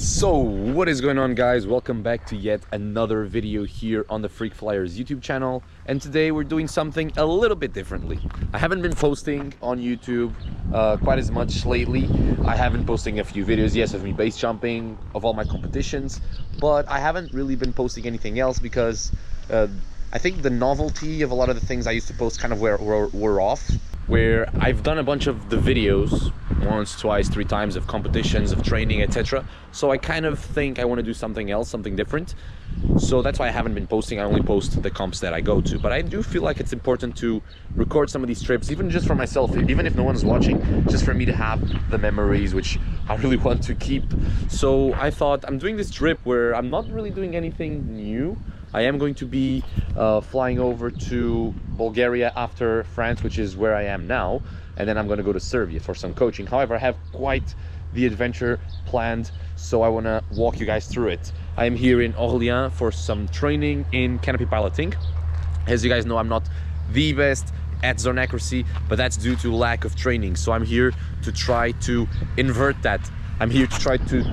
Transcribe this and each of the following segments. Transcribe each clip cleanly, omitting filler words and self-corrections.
So what is going on, guys? Welcome back to yet another video here on the Frickflyers YouTube channel, and today we're doing something a little bit differently. I haven't been posting on YouTube quite as much lately. I have been posting a few videos, yes, of me base jumping, of all my competitions, but I haven't really been posting anything else because I think the novelty of a lot of the things I used to post kind of were off. Where I've done a bunch of the videos, once, twice, three times, of competitions, of training, etc. So I kind of think I want to do something else, something different. So that's why I haven't been posting. I only post the comps that I go to. But I do feel like it's important to record some of these trips, even just for myself, even if no one's watching, just for me to have the memories, which I really want to keep. So I thought I'm doing this trip where I'm not really doing anything new. I am going to be flying over to Bulgaria after France, which is where I am now, and then I'm going to go to Serbia for some coaching. However, I have quite the adventure planned, so I want to walk you guys through it. I am here in Orléans for some training in canopy piloting. As you guys know, I'm not the best at zone accuracy, but that's due to lack of training. So I'm here to try to invert that. I'm here to try to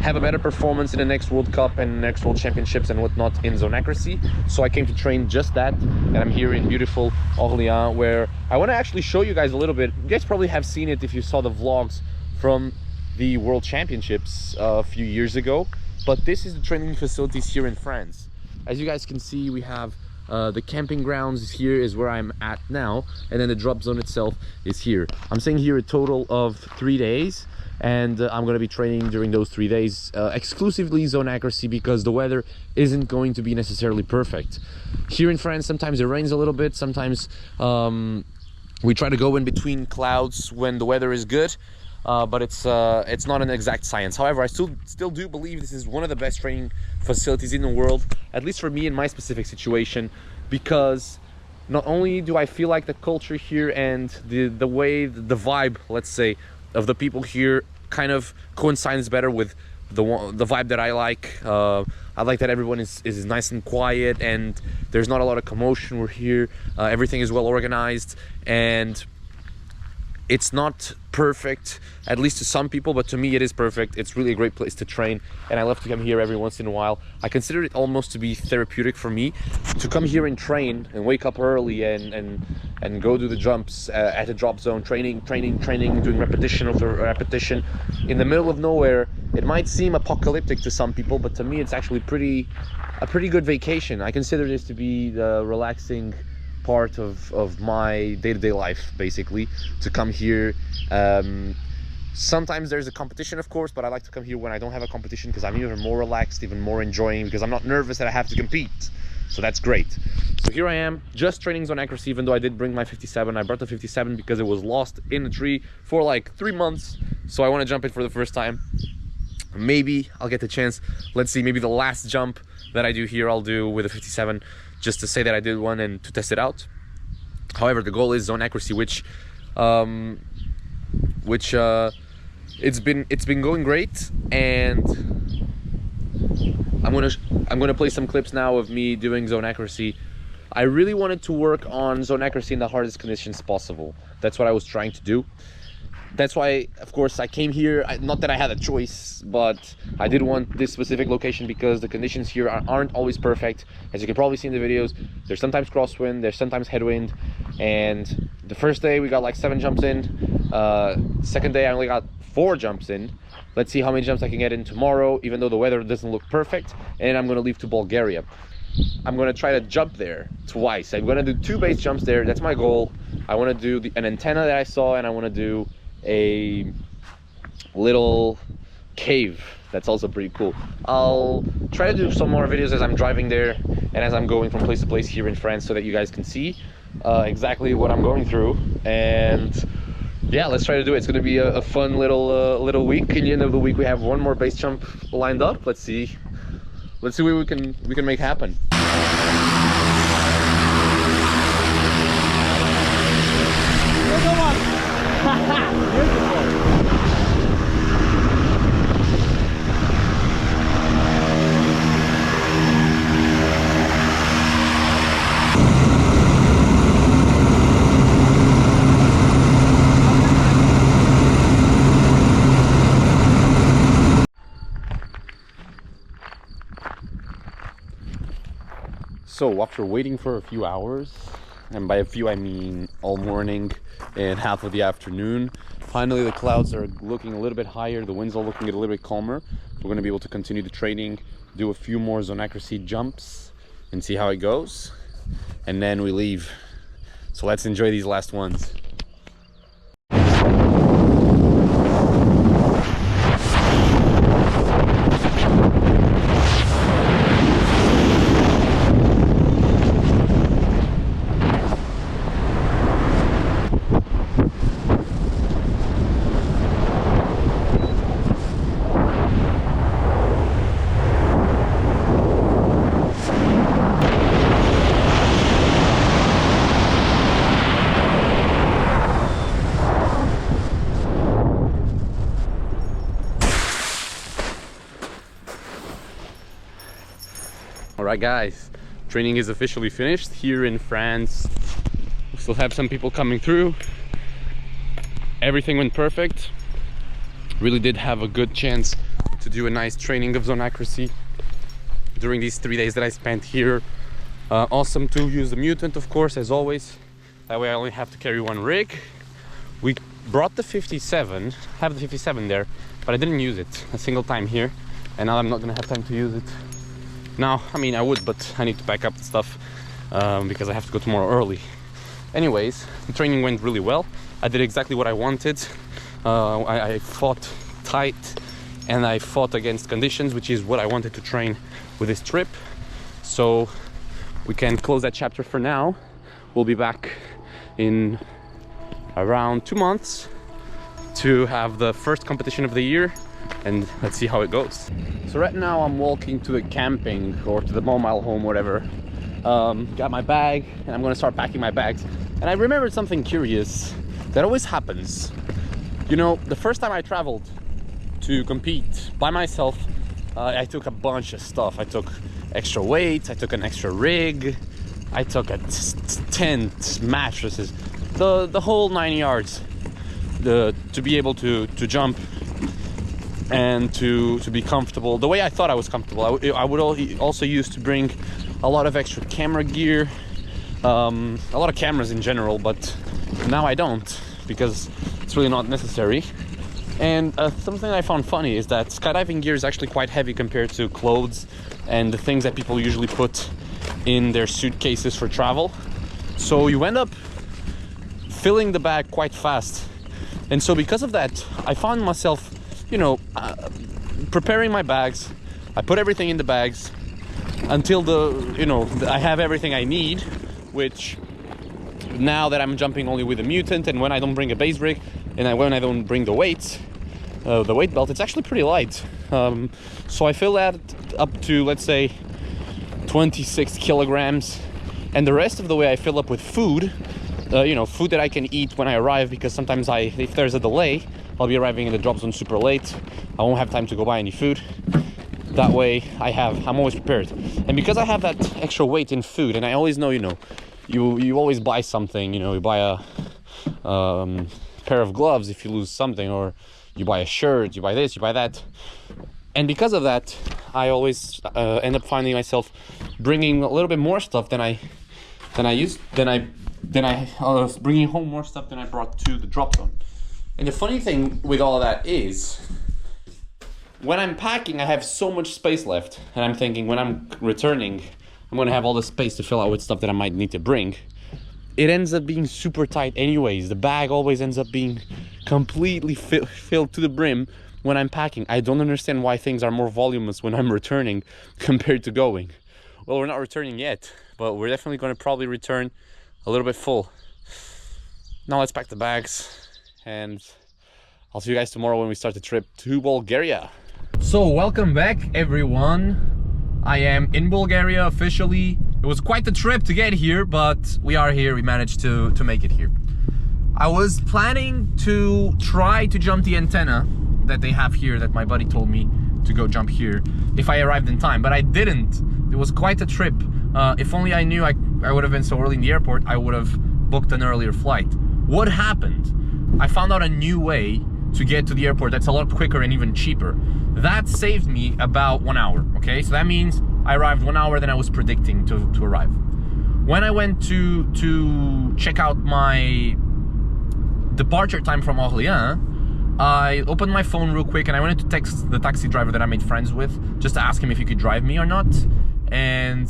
have a better performance in the next World Cup and next World Championships and whatnot in zone accuracy. So I came to train just that, and I'm here in beautiful Orléans, where I want to actually show you guys a little bit. You guys probably have seen it if you saw the vlogs from the World Championships a few years ago, but this is the training facilities here in France. As you guys can see, we have the camping grounds here is where I'm at now, and then the drop zone itself is here. I'm staying here a total of 3 days, and I'm going to be training during those 3 days exclusively zone accuracy, because the weather isn't going to be necessarily perfect. Here in France, sometimes it rains a little bit, sometimes we try to go in between clouds when the weather is good, but it's not an exact science. However, I still do believe this is one of the best training facilities in the world, at least for me in my specific situation, because not only do I feel like the culture here and the way, the vibe, let's say, of the people here kind of coincides better with the vibe that I like. I like that everyone is nice and quiet, and there's not a lot of commotion. We're here, everything is well organized, and it's not perfect, at least to some people, but to me it is perfect. It's really a great place to train, and I love to come here every once in a while. I consider it almost to be therapeutic for me to come here and train and wake up early and go do the jumps at a drop zone, training, doing repetition after repetition in the middle of nowhere. It might seem apocalyptic to some people, but to me it's actually a pretty good vacation. I consider this to be the relaxing part of my day-to-day life, basically, to come here. Sometimes there's a competition, of course, but I like to come here when I don't have a competition, because I'm even more relaxed, even more enjoying, because I'm not nervous that I have to compete. So that's great. So here I am, just training zone accuracy, even though I did bring my 57. I brought the 57 because it was lost in the tree for like 3 months, so I want to jump it for the first time. Maybe I'll get the chance. Let's see, maybe the last jump that I do here I'll do with a 57, just to say that I did one and to test it out. However, the goal is zone accuracy, which it's been going great, and I'm gonna play some clips now of me doing zone accuracy. I really wanted to work on zone accuracy in the hardest conditions possible. That's what I was trying to do. That's why, of course, I came here. Not that I had a choice, but I did want this specific location because the conditions here aren't always perfect. As you can probably see in the videos, there's sometimes crosswind, there's sometimes headwind, and the first day we got like 7 jumps in. Second day I only got 4 jumps in. Let's see how many jumps I can get in tomorrow, even though the weather doesn't look perfect. And I'm going to leave to Bulgaria. I'm going to try to jump there twice. I'm going to do 2 base jumps there. That's my goal. I want to do an antenna that I saw, and I want to do a little cave that's also pretty cool. I'll try to do some more videos as I'm driving there and as I'm going from place to place here in France, so that you guys can see exactly what I'm going through. And yeah, let's try to do it. It's going to be a fun little week. In the end of the week we have 1 more base jump lined up. Let's see what we can make happen. So after waiting for a few hours, and by a few I mean all morning and half of the afternoon, finally the clouds are looking a little bit higher, the winds are looking a little bit calmer. We're going to be able to continue the training, do a few more zone accuracy jumps and see how it goes, and then we leave. So let's enjoy these last ones. Alright guys, training is officially finished here in France. We still have some people coming through. Everything went perfect. Really did have a good chance to do a nice training of zone accuracy during these 3 days that I spent here. Awesome to use the mutant, of course, as always. That way I only have to carry one rig. We brought the 57, have the 57 there, but I didn't use it a single time here, and now I'm not gonna have time to use it. Now, I mean, I would, but I need to pack up the stuff because I have to go tomorrow early. Anyways, the training went really well. I did exactly what I wanted. I fought tight and I fought against conditions, which is what I wanted to train with this trip. So we can close that chapter for now. We'll be back in around 2 months to have the first competition of the year, and let's see how it goes. So right now I'm walking to the camping or to the mobile home, whatever. Got my bag and I'm gonna start packing my bags. And I remembered something curious that always happens. You know, the first time I traveled to compete by myself, I took a bunch of stuff. I took extra weights, I took an extra rig, I took a tent, mattresses, the whole 9 yards to be able to jump and to be comfortable the way I thought I was comfortable. I would also used to bring a lot of extra camera gear, a lot of cameras in general, but now I don't because it's really not necessary. And something I found funny is that skydiving gear is actually quite heavy compared to clothes and the things that people usually put in their suitcases for travel. So you end up filling the bag quite fast. And so because of that, I found myself, you know, preparing my bags. I put everything in the bags until I have everything I need, which now that I'm jumping only with a mutant and when I don't bring a base rig and when I don't bring the weights, the weight belt, it's actually pretty light. So I fill that up to, let's say, 26 kilograms, and the rest of the way I fill up with food, food that I can eat when I arrive, because sometimes if there's a delay, I'll be arriving in the drop zone super late. I won't have time to go buy any food. That way I'm always prepared. And because I have that extra weight in food, and I always know, you always buy something, you buy a pair of gloves if you lose something, or you buy a shirt, you buy this, you buy that. And because of that, I always end up finding myself bringing a little bit more stuff than I was bringing home more stuff than I brought to the drop zone. And the funny thing with all of that is, when I'm packing, I have so much space left, and I'm thinking when I'm returning, I'm gonna have all the space to fill out with stuff that I might need to bring. It ends up being super tight anyways. The bag always ends up being completely filled to the brim when I'm packing. I don't understand why things are more voluminous when I'm returning compared to going. Well, we're not returning yet, but we're definitely gonna probably return a little bit full. Now let's pack the bags, and I'll see you guys tomorrow when we start the trip to Bulgaria. So welcome back, everyone. I am in Bulgaria officially. It was quite the trip to get here, but we are here. We managed to make it here. I was planning to try to jump the antenna that they have here, that my buddy told me to go jump here if I arrived in time, but I didn't. It was quite a trip. If only I knew I would have been so early in the airport, I would have booked an earlier flight. What happened? I found out a new way to get to the airport that's a lot quicker and even cheaper. That saved me about 1 hour, okay? So that means I arrived 1 hour than I was predicting to arrive. When I went to check out my departure time from Orléans, I opened my phone real quick and I wanted to text the taxi driver that I made friends with just to ask him if he could drive me or not. And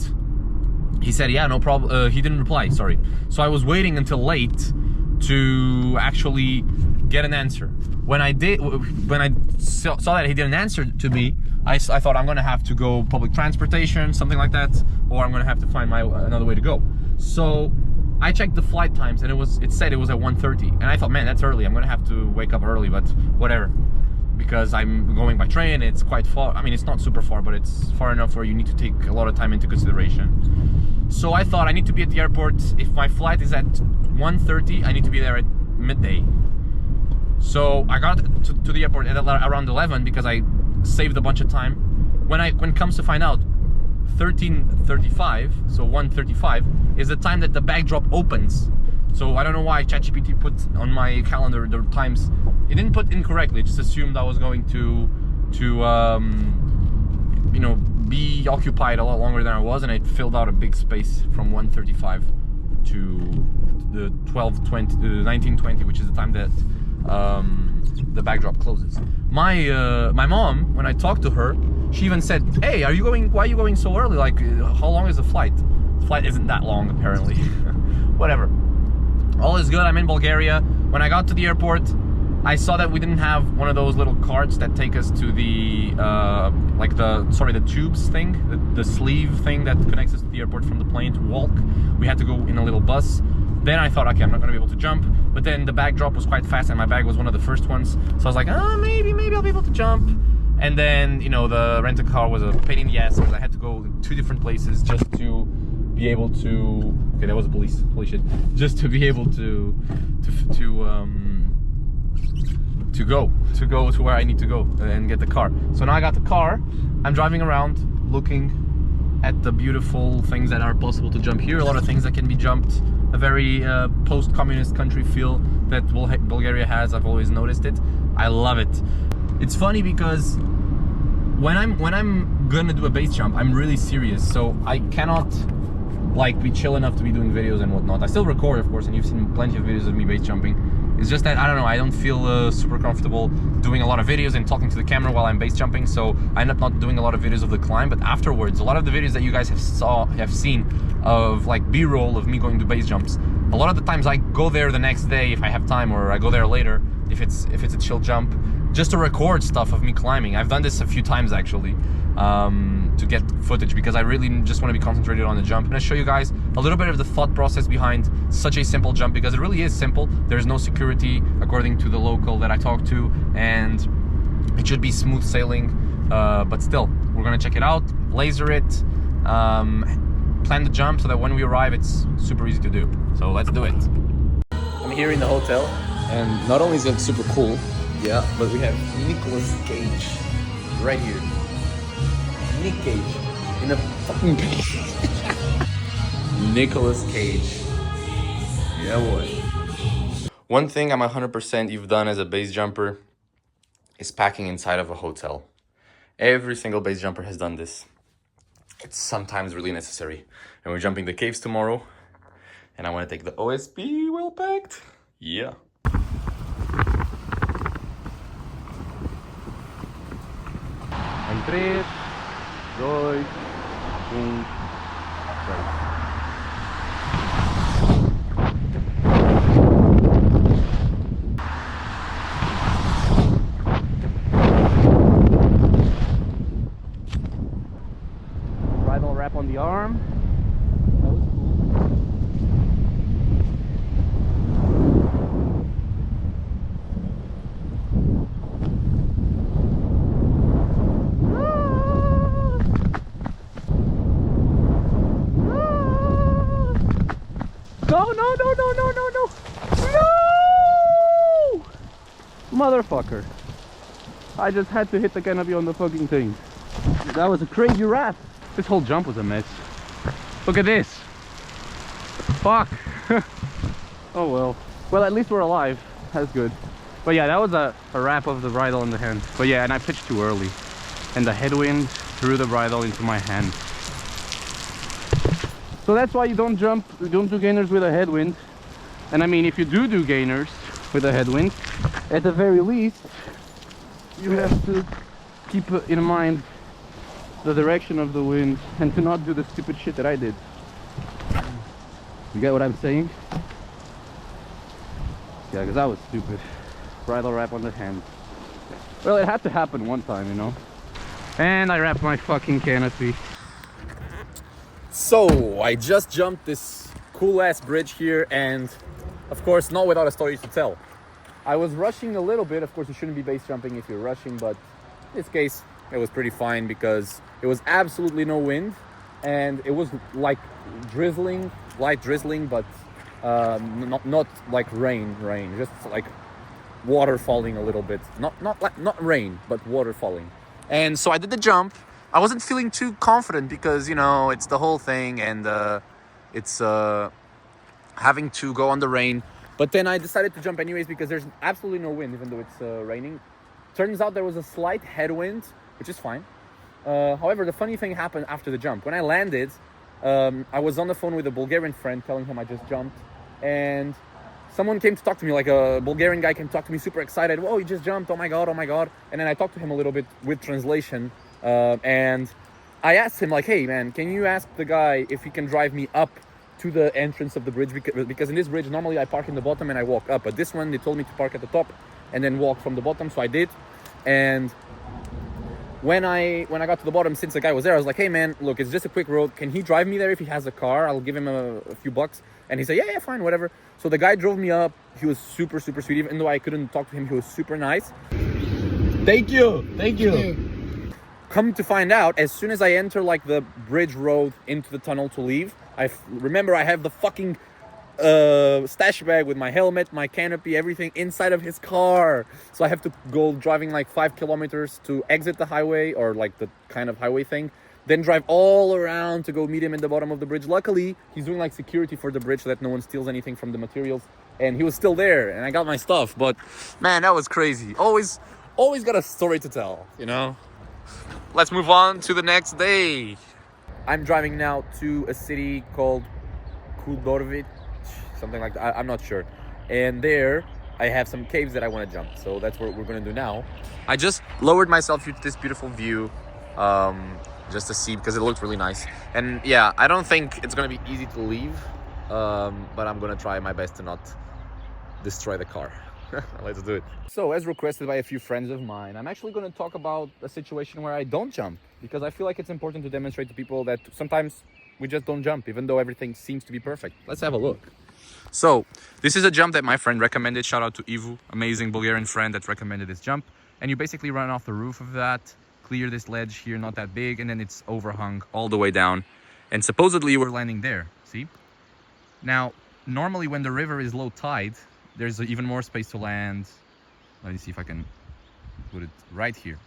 he said, yeah, no problem. He didn't reply, sorry. So I was waiting until late to actually get an answer. When I saw that he didn't answer to me, I thought I'm gonna have to go public transportation, something like that, or I'm gonna have to find another way to go. So I checked the flight times and it said it was at 1:30, and I thought, man, that's early. I'm gonna have to wake up early, but whatever, because I'm going by train. It's quite far. I mean, it's not super far, but it's far enough where you need to take a lot of time into consideration. So I thought I need to be at the airport. If my flight is at 1:30, I need to be there at midday. So I got to the airport at around 11 because I saved a bunch of time. When it comes to find out, 13:35, so 1:35 is the time that the bag drop opens. So I don't know why ChatGPT put on my calendar the times. It didn't put incorrectly. It just assumed I was going to you know, be occupied a lot longer than I was, and it filled out a big space from 1:35 to the 12:20 to 19:20, which is the time that the bag drop closes. My mom, when I talked to her, she even said, hey, why are you going so early? Like, how long is the flight? The flight isn't that long, apparently. Whatever. All is good. I'm in Bulgaria. When I got to the airport, I saw that we didn't have one of those little carts that take us to the the tubes thing, the sleeve thing that connects us to the airport from the plane to walk. We had to go in a little bus. Then I thought, okay, I'm not gonna be able to jump. But then the bag drop was quite fast, and my bag was one of the first ones. So I was like, maybe I'll be able to jump. And then, you know, the rental-car was a pain in the ass because I had to go to 2 different places just to be able to. Okay, that was a police. Holy shit! Just to be able to go to where I need to go and get the car. So now I got the car. I'm driving around looking at the beautiful things that are possible to jump here. A lot of things that can be jumped. A very post-communist country feel that Bulgaria has. I've always noticed it. I love it. It's funny because when I'm gonna do a base jump, I'm really serious. So I cannot like be chill enough to be doing videos and whatnot. I still record, of course, and you've seen plenty of videos of me base jumping. It's just that, I don't know, I don't feel super comfortable doing a lot of videos and talking to the camera while I'm base jumping, so I end up not doing a lot of videos of the climb. But afterwards, a lot of the videos that you guys have seen of like B-roll of me going to base jumps, a lot of the times I go there the next day if I have time, or I go there later if it's a chill jump, just to record stuff of me climbing. I've done this a few times actually, to get footage, because I really just want to be concentrated on the jump. I'm going to show you guys a little bit of the thought process behind such a simple jump, because it really is simple. There's no security according to the local that I talked to, and it should be smooth sailing, but still, we're going to check it out, laser it, plan the jump so that when we arrive it's super easy to do. So let's do it. I'm here in the hotel, and not only is it super cool, yeah, but we have Nicolas Cage right here. Nick Cage in a fucking Nicolas Cage. Yeah, boy. One thing I'm 100% you've done as a base jumper is packing inside of a hotel. Every single base jumper has done this. It's sometimes really necessary. And we're jumping the caves tomorrow, and I want to take the OSP well packed. Yeah. En 3, 2, 1, right. Bridle wrap on the arm. That was cool. No! Motherfucker. I just had to hit the canopy on the fucking thing. That was a crazy wrap. This whole jump was a mess. Look at this. Fuck. Oh well. Well, at least we're alive. That's good. But yeah, that was a wrap of the bridle in the hand. But yeah, and I pitched too early. And the headwind threw the bridle into my hand. So that's why you don't do gainers with a headwind. And I mean, if you do gainers with a headwind, at the very least, you have to keep in mind the direction of the wind and to not do the stupid shit that I did. You get what I'm saying? Yeah, because that was stupid. Bridle wrap on the hand. Well, it had to happen one time, you know. And I wrapped my fucking canopy. So I just jumped this cool ass bridge here, and of course not without a story to tell. I was rushing a little bit. Of course you shouldn't be base jumping if you're rushing, but in this case it was pretty fine because it was absolutely no wind and it was like drizzling, light drizzling, but not like rain, just like water falling a little bit. Not rain, but water falling. And so I did the jump. I wasn't feeling too confident because, you know, it's the whole thing and it's having to go on the rain. But then I decided to jump anyways because there's absolutely no wind, even though it's raining. Turns out there was a slight headwind, which is fine. However, the funny thing happened after the jump. When I landed, I was on the phone with a Bulgarian friend telling him I just jumped. And someone came to talk to me, like a Bulgarian guy came to talk to me super excited. Whoa, you just jumped, oh my God. And then I talked to him a little bit with translation. And I asked him like, hey man, can you ask the guy if he can drive me up to the entrance of the bridge? Because in this bridge, normally I park in the bottom and I walk up. But this one, they told me to park at the top and then walk from the bottom. So I did. And when I got to the bottom, since the guy was there, I was like, hey man, look, it's just a quick road. Can he drive me there if he has a car? I'll give him a few bucks. And he said, yeah, fine, whatever. So the guy drove me up. He was super, super sweet. Even though I couldn't talk to him, he was super nice. Thank you. Come to find out, as soon as I enter like the bridge road into the tunnel to leave, remember I have the fucking stash bag with my helmet, my canopy, everything inside of his car. So I have to go driving like 5 kilometers to exit the highway, or like the kind of highway thing, then drive all around to go meet him in the bottom of the bridge. Luckily, he's doing like security for the bridge so that no one steals anything from the materials, and he was still there and I got my stuff. But man, that was crazy. Always got a story to tell, you know. Let's move on to the next day. I'm driving now to a city called Kuldorovic, something like that. I'm not sure. And there I have some caves that I want to jump. So that's what we're going to do now. I just lowered myself to this beautiful view just to see, because it looked really nice. And yeah, I don't think it's going to be easy to leave, but I'm going to try my best to not destroy the car. Let's do it. So, as requested by a few friends of mine, I'm actually going to talk about a situation where I don't jump, because I feel like it's important to demonstrate to people that sometimes we just don't jump, even though everything seems to be perfect. Let's have a look. So, this is a jump that my friend recommended. Shout out to Ivu, amazing Bulgarian friend that recommended this jump. And you basically run off the roof of that, clear this ledge here, not that big, and then it's overhung all the way down. And supposedly you were landing there, see? Now, normally when the river is low tide, there's even more space to land. Let me see if I can put it right here.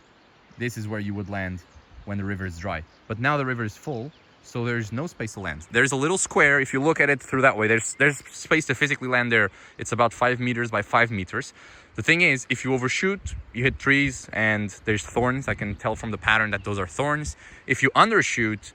This is where you would land when the river is dry. But now the river is full, so there's no space to land. There's a little square. If you look at it through that way, there's space to physically land there. It's about 5 meters by 5 meters. The thing is, if you overshoot, you hit trees and there's thorns. I can tell from the pattern that those are thorns. If you undershoot,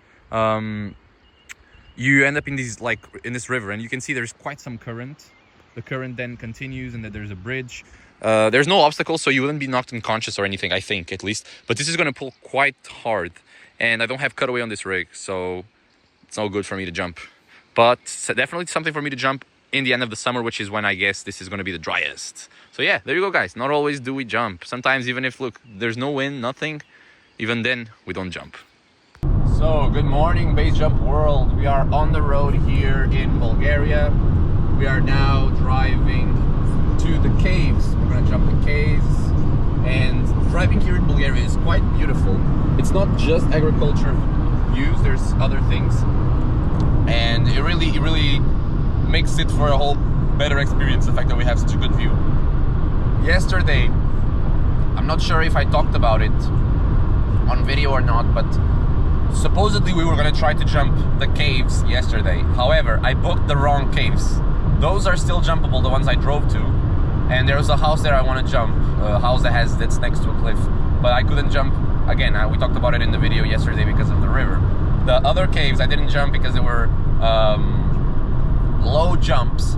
you end up in this river, and you can see there's quite some current. The current then continues, and then there's a bridge. There's no obstacle, so you wouldn't be knocked unconscious or anything, I think, at least. But this is going to pull quite hard, and I don't have cutaway on this rig, so it's no good for me to jump. But definitely something for me to jump in the end of the summer, which is when I guess this is going to be the driest. So yeah, there you go, guys. Not always do we jump. Sometimes even if, look, there's no wind, nothing, even then we don't jump. So, good morning, base jump world. We are on the road here in Bulgaria. We are now driving to the caves. We're gonna jump the caves, and driving here in Bulgaria is quite beautiful. It's not just agriculture views, there's other things, and it really makes it for a whole better experience, the fact that we have such a good view. Yesterday, I'm not sure if I talked about it on video or not, but supposedly we were gonna try to jump the caves yesterday. However, I booked the wrong caves. Those are still jumpable, the ones I drove to, and there's a house there I want to jump, a house that's next to a cliff, but I couldn't jump. Again, we talked about it in the video yesterday because of the river. The other caves I didn't jump because they were low jumps.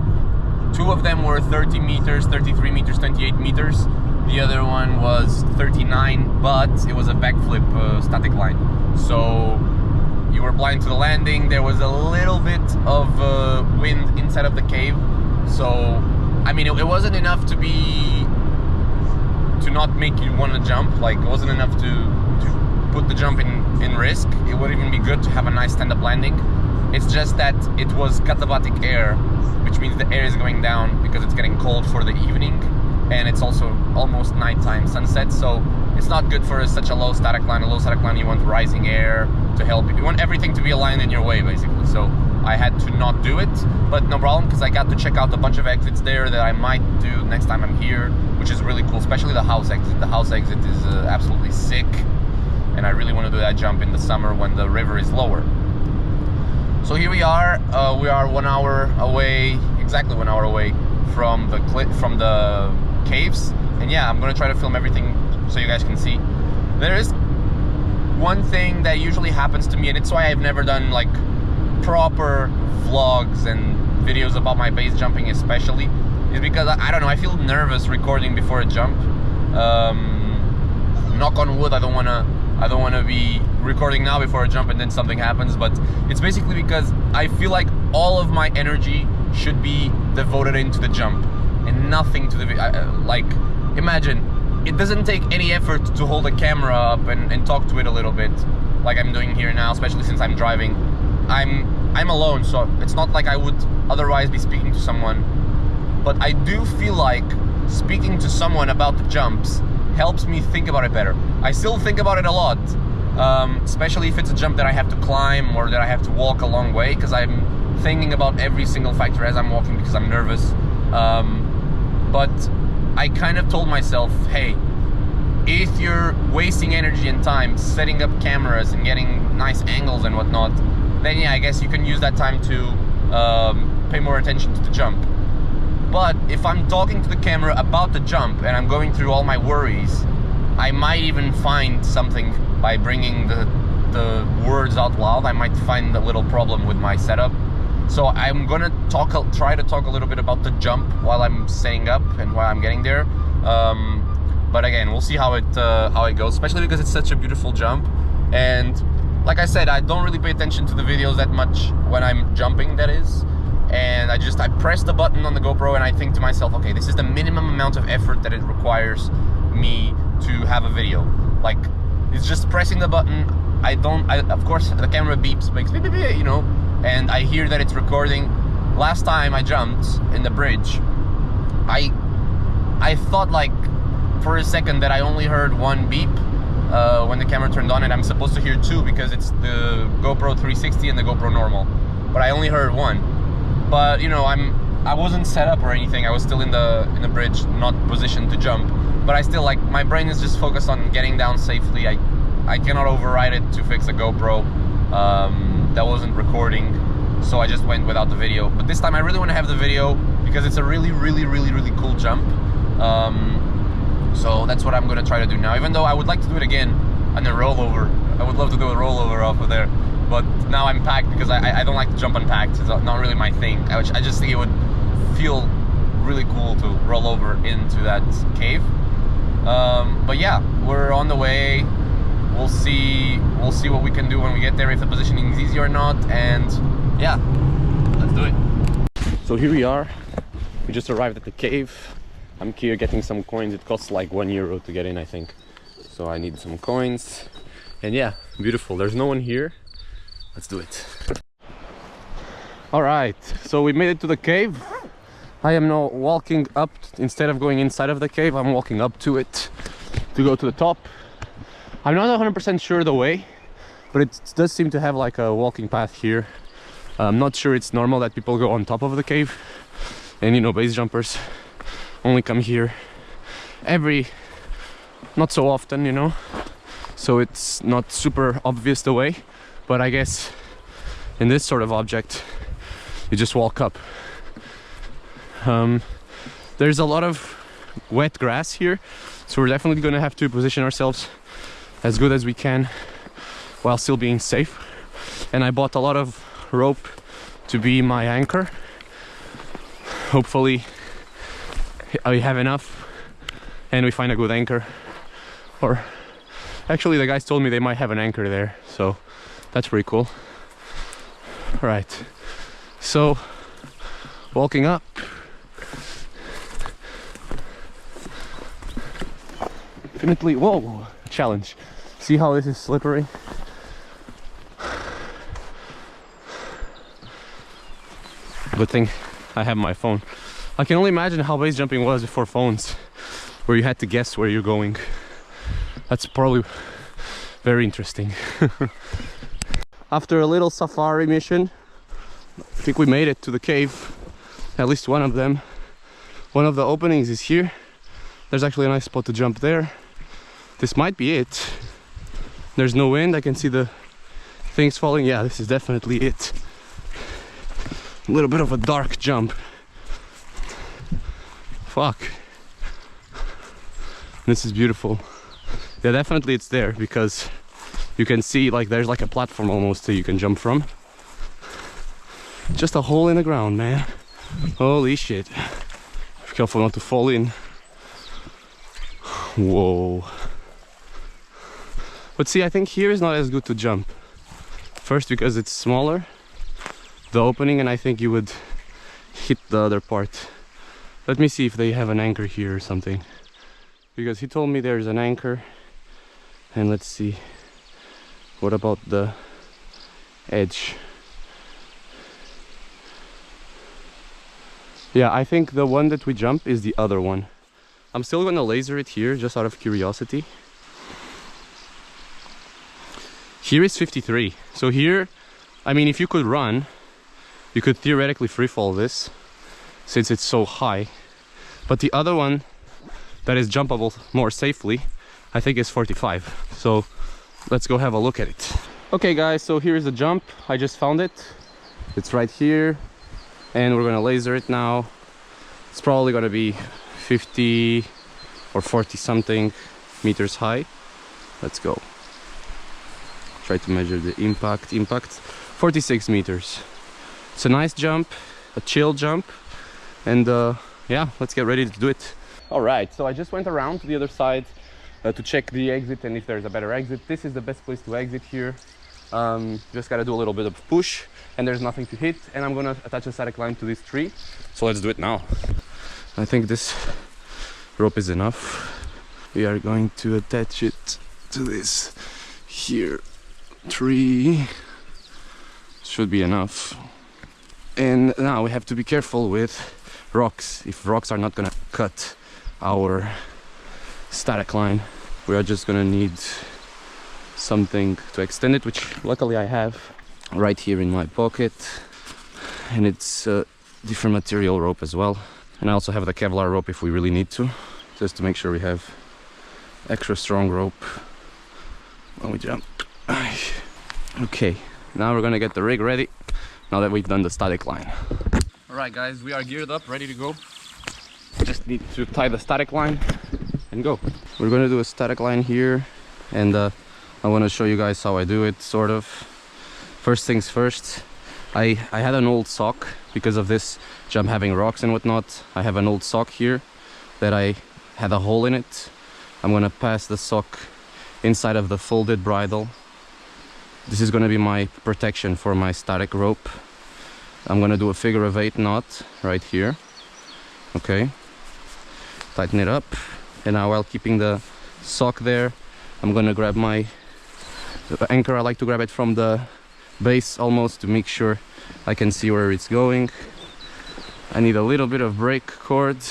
2 of them were 30 meters, 33 meters, 28 meters. The other one was 39, but it was a backflip static line. So you were blind to the landing. There was a little bit of wind inside of the cave. So, I mean, it wasn't enough to not make you want to jump. Like, it wasn't enough to put the jump in risk. It would even be good to have a nice stand-up landing. It's just that it was katabatic air, which means the air is going down because it's getting cold for the evening, and it's also almost nighttime, sunset, so it's not good for such a low static line. A low static line, you want rising air to help you. You want everything to be aligned in your way, basically. So I had to not do it, but no problem, because I got to check out a bunch of exits there that I might do next time I'm here, which is really cool, especially the house exit. The house exit is absolutely sick, and I really want to do that jump in the summer when the river is lower. So here we are 1 hour away, exactly 1 hour away from the caves, and yeah, I'm gonna try to film everything so you guys can see. There is one thing that usually happens to me, and it's why I've never done like proper vlogs and videos about my base jumping especially, is because I don't know, I feel nervous recording before a jump. Knock on wood, I don't wanna be recording now before a jump and then something happens, but it's basically because I feel like all of my energy should be devoted into the jump and nothing to the like, imagine it doesn't take any effort to hold a camera up and talk to it a little bit like I'm doing here now, especially since I'm driving. I'm alone, so it's not like I would otherwise be speaking to someone, but I do feel like speaking to someone about the jumps helps me think about it better. I still think about it a lot, especially if it's a jump that I have to climb or that I have to walk a long way, because I'm thinking about every single factor as I'm walking because I'm nervous. But I kind of told myself, hey, if you're wasting energy and time setting up cameras and getting nice angles and whatnot, then yeah, I guess you can use that time to pay more attention to the jump. But if I'm talking to the camera about the jump and I'm going through all my worries, I might even find something by bringing the words out loud. I might find a little problem with my setup. So I'm gonna try to talk a little bit about the jump while I'm setting up and while I'm getting there. But again, we'll see how it goes, especially because it's such a beautiful jump. And like I said, I don't really pay attention to the videos that much when I'm jumping, that is. And I press the button on the GoPro and I think to myself, okay, this is the minimum amount of effort that it requires me to have a video. Like, it's just pressing the button. Of course the camera beeps, makes beep, beep, beep, you know, and I hear that it's recording. Last time I jumped in the bridge, I thought like for a second that I only heard one beep when the camera turned on, and I'm supposed to hear 2 because it's the GoPro 360 and the GoPro normal, but I only heard 1. But you know, I wasn't set up or anything. I was still in the bridge, not positioned to jump. But I still, like, my brain is just focused on getting down safely. I cannot override it to fix a GoPro that wasn't recording, so I just went without the video. But this time I really want to have the video because it's a really cool jump. So that's what I'm gonna try to do now. Even though I would like to do it again on the rollover. I would love to do a rollover off of there. But now I'm packed because I don't like to jump unpacked. It's not really my thing. I just think it would feel really cool to roll over into that cave. But yeah, we're on the way. We'll see what we can do when we get there, if the positioning is easy or not. And yeah, let's do it. So here we are. We just arrived at the cave. I'm here getting some coins. It costs like €1 to get in, I think. So I need some coins. And yeah, beautiful. There's no one here. Let's do it. All right, so we made it to the cave. I am now walking up. Instead of going inside of the cave, I'm walking up to it to go to the top. I'm not 100% sure the way, but it does seem to have like a walking path here. I'm not sure it's normal that people go on top of the cave, and you know, base jumpers only come here not so often, you know, so it's not super obvious the way. But I guess in this sort of object, you just walk up. There's a lot of wet grass here, so we're definitely gonna have to position ourselves as good as we can while still being safe. And I bought a lot of rope to be my anchor. Hopefully I have enough and we find a good anchor. Or actually the guys told me they might have an anchor there, so that's pretty cool. All right, so walking up. Definitely, whoa, challenge. See how this is slippery? Good thing I have my phone. I can only imagine how base jumping was before phones, where you had to guess where you're going. That's probably very interesting. After a little safari mission, I think we made it to the cave. At least one of them. One of the openings is here. There's actually a nice spot to jump there. This might be it. There's no wind, I can see the things falling. Yeah, this is definitely it. A little bit of a dark jump. Fuck. This is beautiful. Yeah, definitely it's there, because you can see like there's like a platform almost that you can jump from. Just a hole in the ground, man. Holy shit. Be careful not to fall in. Whoa. But see, I think here is not as good to jump. First because it's smaller, the opening, and I think you would hit the other part. Let me see if they have an anchor here or something, because he told me there's an anchor. And let's see, what about the edge? Yeah, I think the one that we jump is the other one. I'm still gonna laser it here just out of curiosity. Here is 53. So here, I mean, if you could run, you could theoretically free fall this, since it's so high. But the other one that is jumpable more safely, I think is 45. So let's go have a look at it. Okay guys, so here's the jump. I just found it. It's right here. And we're gonna laser it now. It's probably gonna be 50 or 40 something meters high. Let's go. Try to measure the impact. 46 meters. It's a nice jump, a chill jump, and yeah, let's get ready to do it. All right, so I just went around to the other side to check the exit and if there's a better exit. This is the best place to exit here. Just gotta do a little bit of push, and there's nothing to hit, and I'm gonna attach a static line to this tree. So let's do it now. I think this rope is enough. We are going to attach it to this here tree. Should be enough. And now we have to be careful with rocks. If rocks are not gonna cut our static line, we are just gonna need something to extend it, which luckily I have right here in my pocket, and it's a different material rope as well. And I also have the Kevlar rope if we really need to, just to make sure we have extra strong rope when we jump. Okay, now we're gonna get the rig ready now that we've done the static line. All right guys, we are geared up, ready to go. Just need to tie the static line and go. We're gonna do a static line here, and I want to show you guys how I do it, sort of. First things first, I had an old sock because of this jump having rocks and whatnot. I have an old sock here that I had a hole in it. I'm gonna pass the sock inside of the folded bridle. This is gonna be my protection for my static rope. I'm gonna do a figure of 8 knot right here. Okay, tighten it up, and now while keeping the sock there, I'm gonna grab the anchor. I like to grab it from the base almost to make sure I can see where it's going. I need a little bit of brake cord,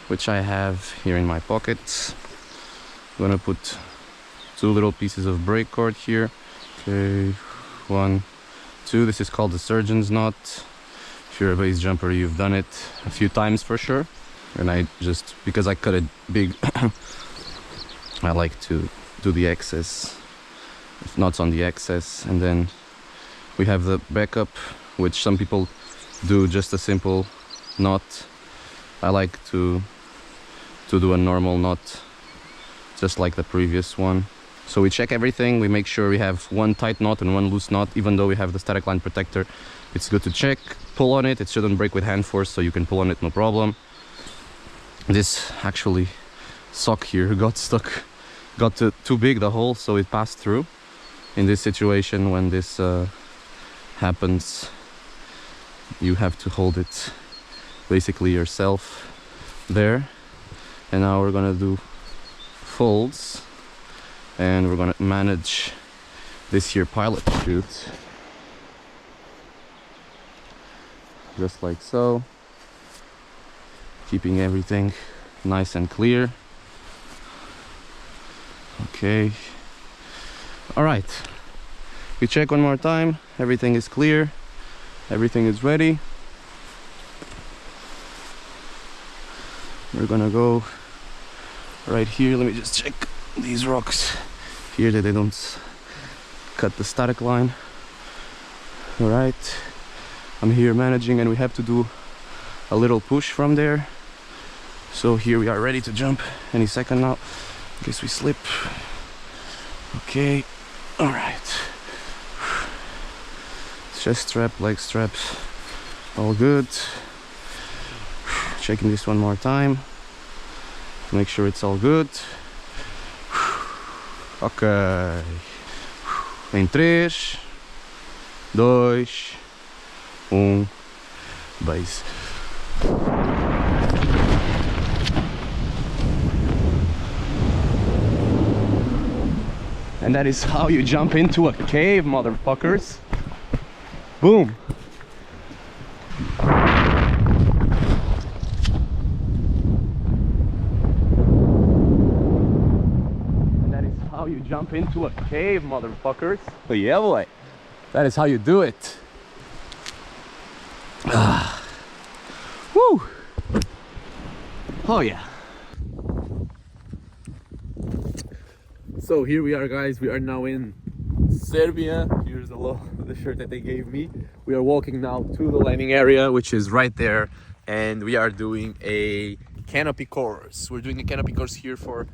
which I have here in my pocket. I'm gonna put 2 little pieces of brake cord here. Okay, 1, 2. This is called the surgeon's knot. If you're a base jumper, you've done it a few times for sure. And I just, because I cut it big, I like to do the excess, knots on the excess. And then we have the backup, which some people do just a simple knot. I like to do a normal knot, just like the previous one. So we check everything, we make sure we have one tight knot and one loose knot. Even though we have the static line protector, it's good to check, pull on it. It shouldn't break with hand force, so you can pull on it, no problem. This actually sock here got stuck, got too big, the hole, so it passed through. In this situation, when this happens, you have to hold it basically yourself there. And now we're gonna do folds, and we're gonna manage this here pilot chute just like so, keeping everything nice and clear. Okay, all right, we check one more time, everything is clear, everything is ready. We're gonna go right here. Let me just check these rocks here that they don't cut the static line. All right, I'm here managing, and we have to do a little push from there. So here we are ready to jump any second now, in case we slip. Okay, all right, chest strap, leg straps, all good. Checking this one more time to make sure it's all good. Ok. Em 3, 2, 1, base. And that is how you jump into a cave, motherfuckers. Boom. You jump into a cave, motherfuckers. Oh yeah, boy. That is how you do it. Woo. Oh yeah. So here we are, guys. We are now in Serbia. Here's the shirt that they gave me. We are walking now to the landing area, which is right there, and we are doing a canopy course. We're doing a canopy course here for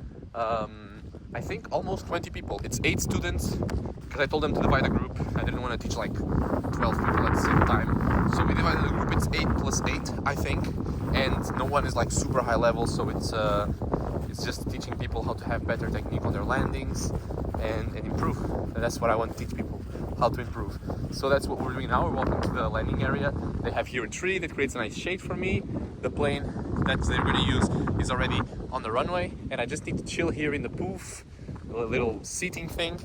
I think almost 20 people. It's 8 students, because I told them to divide the group. I didn't want to teach like 12 people at the same time. So we divided the group. It's 8 plus 8, I think. And no one is like super high level, so it's just teaching people how to have better technique on their landings and improve. And that's what I want to teach people, how to improve. So that's what we're doing now. We're walking to the landing area. They have here a tree that creates a nice shade for me. The plane that they're going to use is already on the runway, and I just need to chill here in the poof, a little seating thing,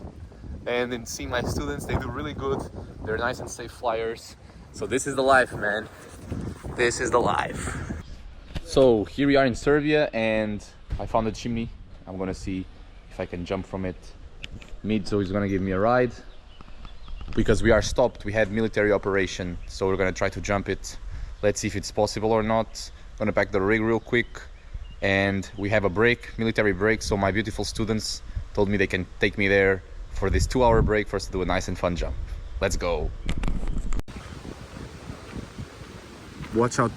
and then see my students. They do really good. They're nice and safe flyers. So this is the life, man. This is the life. So here we are in Serbia, and I found a chimney. I'm gonna see if I can jump from it. Mitzo is gonna give me a ride because we are stopped. We had military operation, so we're gonna try to jump it. Let's see if it's possible or not. Gonna pack the rig real quick, and we have a break, military break. So my beautiful students told me they can take me there for this 2-hour break for us to do a nice and fun jump. Let's go. Watch out.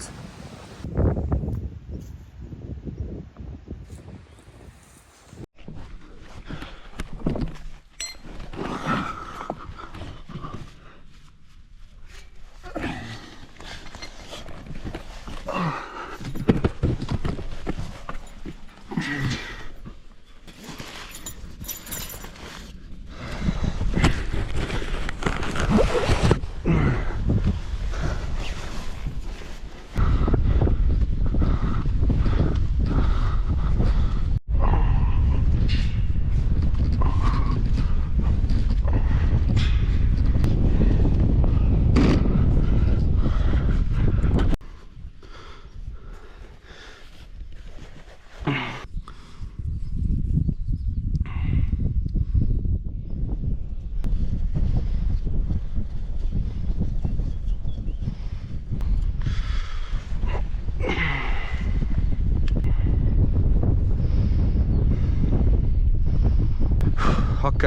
Ok,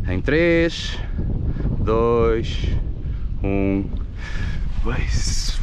em 3, 2, 1, base.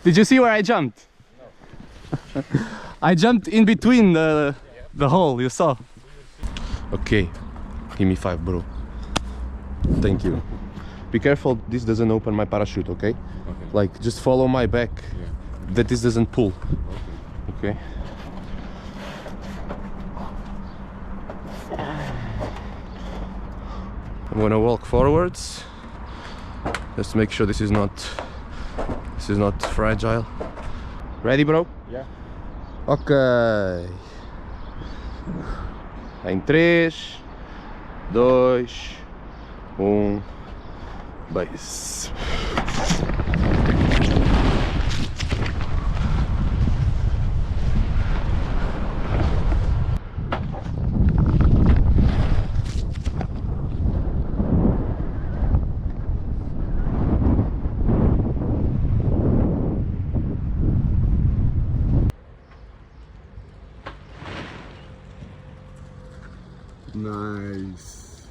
Did you see where I jumped? No. I jumped in between the hole, you saw. Okay, give me 5, bro. Thank you. Be careful, this doesn't open my parachute, okay? Like, just follow my back, that this doesn't pull. Okay. I'm gonna walk forwards. Just to make sure this is not fragile. Ready, bro? Yeah. Ok. Em 3, 2, 1, base. Nice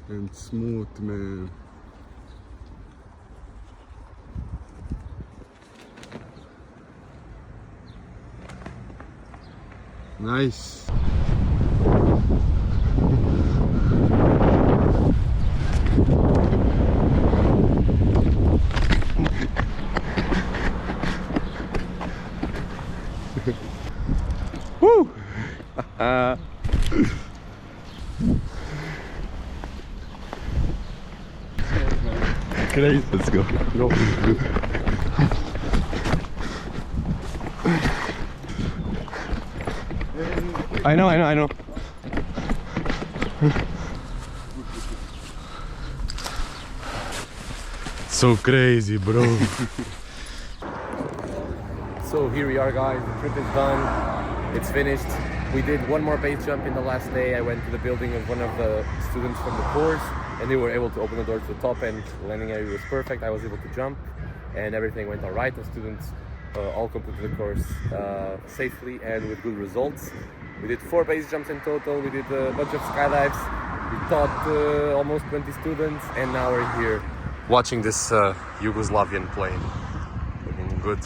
and smooth, man. Nice. Woo! Crazy. Let's go. Go. I know. So crazy, bro. So here we are, guys. The trip is done. It's finished. We did one more base jump in the last day. I went to the building of one of the students from the course, and they were able to open the door to the top end. The landing area was perfect. I was able to jump, and everything went all right. The students all completed the course safely and with good results. We did 4 base jumps in total. We did a bunch of skydives. We taught almost 20 students, and now we're here watching this Yugoslavian plane. Looking good.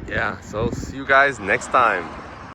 Yeah, so see you guys next time.